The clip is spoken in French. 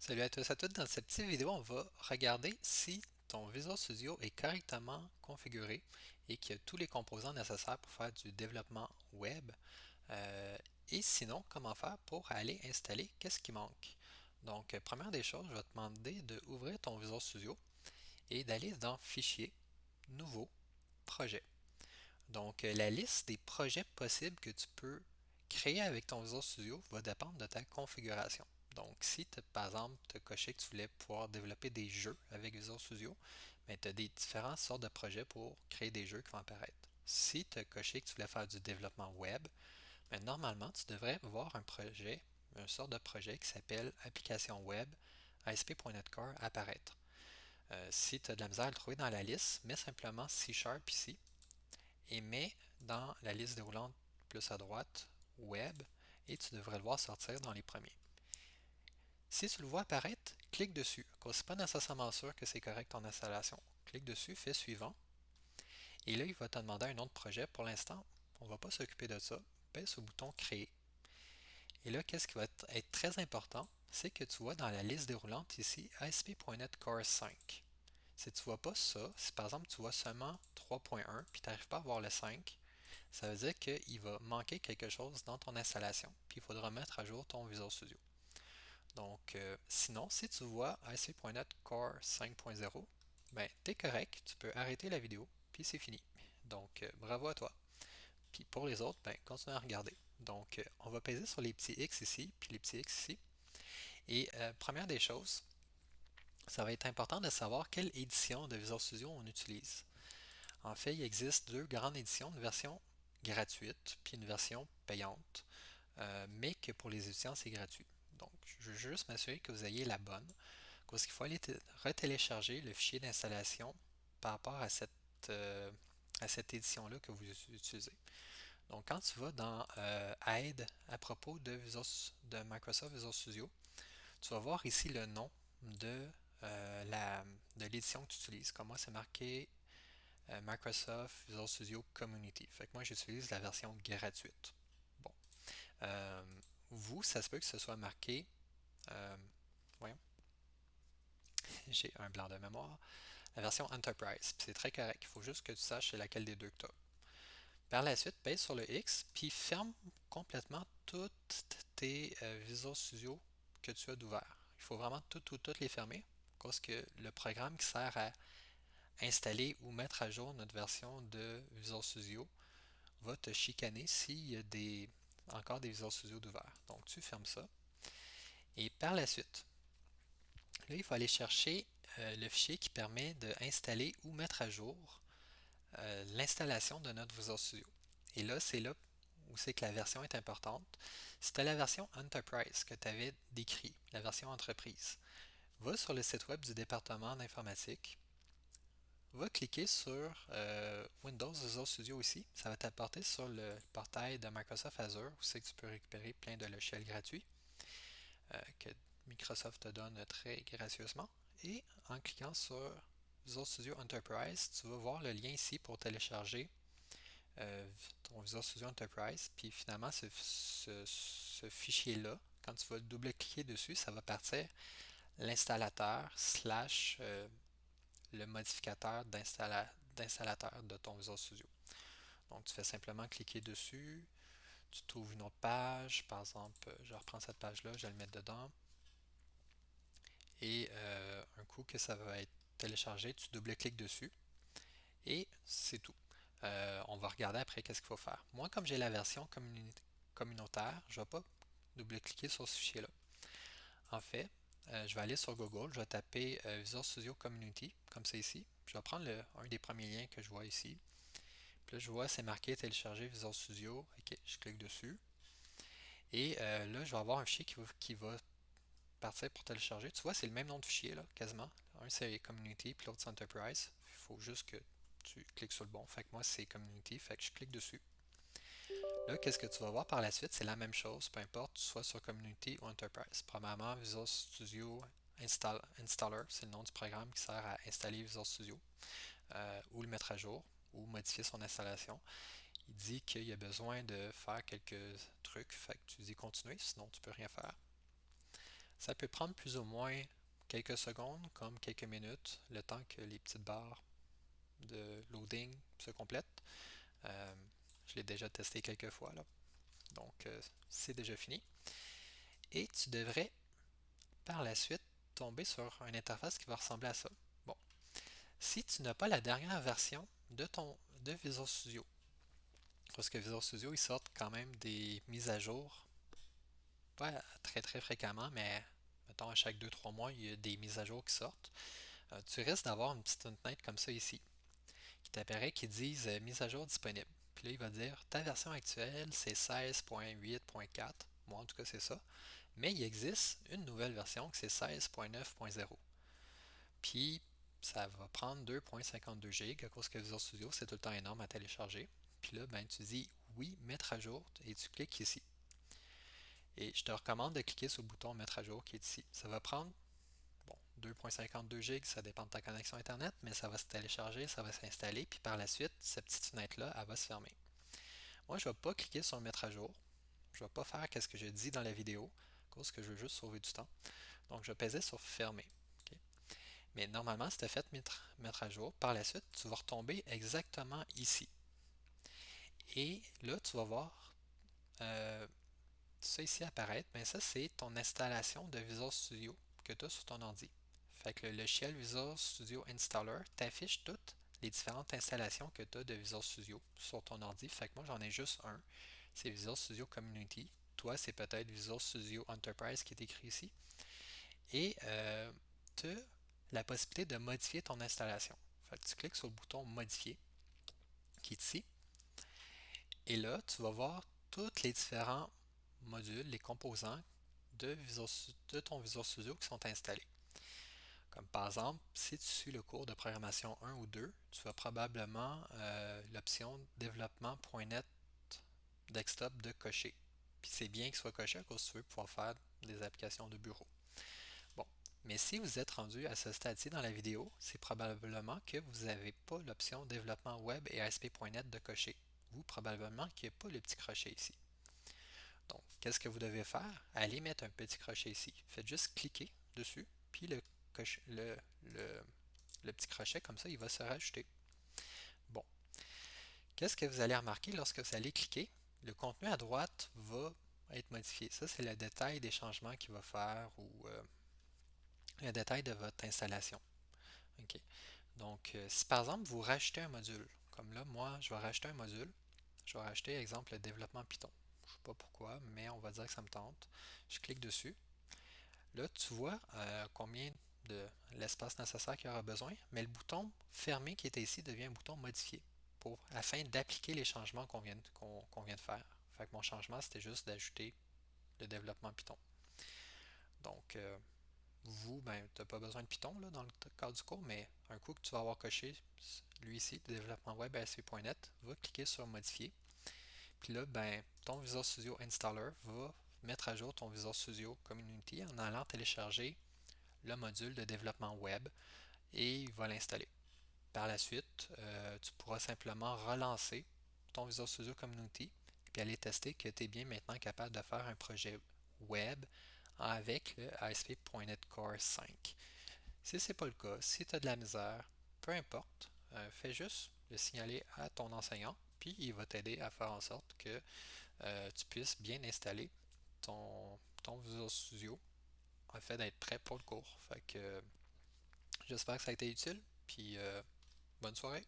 Salut à tous et à toutes. Dans cette petite vidéo, on va regarder si ton Visual Studio est correctement configuré et qu'il y a tous les composants nécessaires pour faire du développement web. Euh, et sinon, comment faire pour aller installer qu'est-ce qui manque. Donc, première des choses, je vais te demander d'ouvrir ton Visual Studio et d'aller dans Fichier, Nouveau, Projet. Donc, la liste des projets possibles que tu peux créer avec ton Visual Studio va dépendre de ta configuration. Donc, si tu, par exemple, tu as coché que tu voulais pouvoir développer des jeux avec Visual Studio, mais tu as des différentes sortes de projets pour créer des jeux qui vont apparaître. Si tu as coché que tu voulais faire du développement web, mais normalement, tu devrais voir un projet, une sorte de projet qui s'appelle Application web ASP.NET Core apparaître. Si tu as de la misère à le trouver dans la liste, mets simplement C Sharp ici et mets dans la liste déroulante plus à droite Web et tu devrais le voir sortir dans les premiers. Si tu le vois apparaître, clique dessus. Ce n'est pas nécessairement sûr que c'est correct ton installation. Clique dessus, fais suivant et là il va te demander un nom de projet. Pour l'instant, on ne va pas s'occuper de ça. Pèse sur le bouton Créer. Et là, qu'est-ce qui va être très important, c'est que tu vois dans la liste déroulante ici ASP.NET Core 5. Si tu ne vois pas ça, si par exemple tu vois seulement 3.1 puis tu n'arrives pas à voir le 5, ça veut dire qu'il va manquer quelque chose dans ton installation, puis il faudra mettre à jour ton Visual Studio. Donc, sinon, si tu vois ASP.NET Core 5.0, ben, t'es correct, tu peux arrêter la vidéo, puis c'est fini. Donc, bravo à toi. Puis pour les autres, ben, continue à regarder. Donc, on va peser sur les petits X ici, puis les petits X ici. Et première des choses, ça va être important de savoir quelle édition de Visual Studio on utilise. En fait, il existe deux grandes éditions, une version gratuite puis une version payante, mais que pour les étudiants, c'est gratuit. Donc, je veux juste m'assurer que vous ayez la bonne, parce qu'il faut aller retélécharger le fichier d'installation par rapport euh, à cette édition-là que vous utilisez. Donc, quand tu vas dans Aide à propos de Microsoft Visual Studio, tu vas voir ici le nom de, de l'édition que tu utilises. Comme moi, c'est marqué Microsoft Visual Studio Community. Fait que moi, j'utilise la version gratuite. Bon. Euh, Vous, ça se peut que ce soit marqué. euh, Voyons, j'ai un blanc de mémoire. La version Enterprise. C'est très correct. Il faut juste que tu saches c'est laquelle des deux que tu as. Par la suite, pèse sur le X, puis ferme complètement toutes tes Visual Studio que tu as d'ouvert. Il faut vraiment toutes les fermer, parce que le programme qui sert à installer ou mettre à jour notre version de Visual Studio va te chicaner s'il y a encore des Visual Studio d'ouvert. Donc tu fermes ça. Et par la suite, là, il faut aller chercher le fichier qui permet d'installer ou mettre à jour l'installation de notre Visual Studio. Et là où c'est que la version est importante. C'était la version Enterprise que tu avais décrit, la version entreprise. Va sur le site web du département d'informatique, va cliquer sur Windows Visual Studio ici. Ça va t'apporter sur le portail de Microsoft Azure où c'est que tu peux récupérer plein de logiciels gratuits que Microsoft te donne très gracieusement. Et en cliquant sur Visual Studio Enterprise, tu vas voir le lien ici pour télécharger ton Visual Studio Enterprise. Puis finalement, ce fichier-là, quand tu vas double-cliquer dessus, ça va partir l'installateur slash le modificateur d'installateur de ton Visual Studio. Donc, tu fais simplement cliquer dessus, tu trouves une autre page, par exemple, je reprends cette page-là, je vais le mettre dedans, et un coup que ça va être téléchargé, tu double-cliques dessus, et c'est tout. On va regarder après qu'est-ce qu'il faut faire. Moi, comme j'ai la version communautaire, je ne vais pas double-cliquer sur ce fichier-là. En fait, je vais aller sur Google, je vais taper Visual Studio Community, comme c'est ici. Je vais prendre un des premiers liens que je vois ici. Puis là, je vois, c'est marqué télécharger Visual Studio. Ok, je clique dessus. Et là, je vais avoir un fichier qui va partir pour télécharger. Tu vois, c'est le même nom de fichier, là, quasiment. Un, c'est Community, puis l'autre, c'est Enterprise. Il faut juste que tu cliques sur le bon. Fait que moi, c'est Community, fait que je clique dessus. Là, qu'est-ce que tu vas voir par la suite? C'est la même chose, peu importe, soit sur Community ou Enterprise. Premièrement, Visual Studio Installer, c'est le nom du programme qui sert à installer Visual Studio ou le mettre à jour ou modifier son installation. Il dit qu'il y a besoin de faire quelques trucs, fait que tu dis continuer, sinon tu peux rien faire. Ça peut prendre plus ou moins quelques secondes, comme quelques minutes, le temps que les petites barres de loading se complètent. Euh, je l'ai déjà testé quelques fois là. Donc c'est déjà fini. Et tu devrais par la suite tomber sur une interface qui va ressembler à ça. Bon, si tu n'as pas la dernière version de Visual Studio, parce que Visual Studio, ils sortent quand même des mises à jour, pas très très fréquemment, mais mettons à chaque 2-3 mois, il y a des mises à jour qui sortent. Tu risques d'avoir une petite fenêtre comme ça ici, qui t'apparaît qui disent mise à jour disponible. Puis là, il va dire ta version actuelle, c'est 16.8.4. Moi, en tout cas, c'est ça. Mais il existe une nouvelle version qui c'est 16.9.0. Puis ça va prendre 2.52 GB à cause que Visual Studio, c'est tout le temps énorme à télécharger. Puis là, ben, tu dis oui, mettre à jour et tu cliques ici. Et je te recommande de cliquer sur le bouton mettre à jour qui est ici. Ça va prendre bon, 2.52 GB, ça dépend de ta connexion Internet, mais ça va se télécharger, ça va s'installer, puis par la suite, cette petite fenêtre-là, elle va se fermer. Moi, je ne vais pas cliquer sur mettre à jour. Je ne vais pas faire ce que je dis dans la vidéo, à cause que je veux juste sauver du temps. Donc, je vais peser sur fermer. Okay? Mais normalement, si tu as fait mettre à jour, par la suite, tu vas retomber exactement ici. Et là, tu vas voir ça ici apparaître. Mais ça, c'est ton installation de Visual Studio que tu as sur ton ordi. Fait que le logiciel Visual Studio Installer t'affiche toutes les différentes installations que tu as de Visual Studio sur ton ordi. Fait que moi, j'en ai juste un. C'est Visual Studio Community. Toi, c'est peut-être Visual Studio Enterprise qui est écrit ici. Et tu as la possibilité de modifier ton installation. Fait que tu cliques sur le bouton Modifier qui est ici. Et là, tu vas voir tous les différents modules, les composants de ton Visual Studio qui sont installés. Comme par exemple, si tu suis le cours de programmation 1 ou 2, tu vas probablement l'option développement.net desktop de cocher. Puis c'est bien qu'il soit coché à cause que tu veux pouvoir faire des applications de bureau. Bon, mais si vous êtes rendu à ce stade-ci dans la vidéo, c'est probablement que vous n'avez pas l'option développement web et ASP.NET de cocher. Ou probablement qu'il n'y a pas le petit crochet ici. Donc, qu'est-ce que vous devez faire? Allez mettre un petit crochet ici. Faites juste cliquer dessus, puis le petit crochet, comme ça, il va se rajouter. Bon, qu'est-ce que vous allez remarquer lorsque vous allez cliquer? Le contenu à droite va être modifié. Ça, c'est le détail des changements qu'il va faire ou le détail de votre installation. OK. Donc, si par exemple, vous rachetez un module, comme là, moi, je vais racheter un module, je vais racheter, exemple, le développement Python. Je ne sais pas pourquoi, mais on va dire que ça me tente. Je clique dessus. Là, tu vois combien de l'espace nécessaire qu'il y aura besoin, mais le bouton fermé qui était ici devient un bouton modifié afin d'appliquer les changements qu'on vient de faire. Fait que mon changement, c'était juste d'ajouter le développement Python. Donc, ben, tu n'as pas besoin de Python là, dans le cadre du cours, mais un coup que tu vas avoir coché, lui ici, le développement web ASP.NET, va cliquer sur modifier. Puis là, ben, ton Visual Studio Installer va mettre à jour ton Visual Studio Community en allant télécharger le module de développement web et il va l'installer. Par la suite, tu pourras simplement relancer ton Visual Studio Community et aller tester que tu es bien maintenant capable de faire un projet web avec le ASP.NET Core 5. Si ce n'est pas le cas, si tu as de la misère, peu importe, fais juste le signaler à ton enseignant, puis il va t'aider à faire en sorte que tu puisses bien installer ton Visual Studio en fait d'être prêt pour le cours. Fait que j'espère que ça a été utile, puis bonne soirée.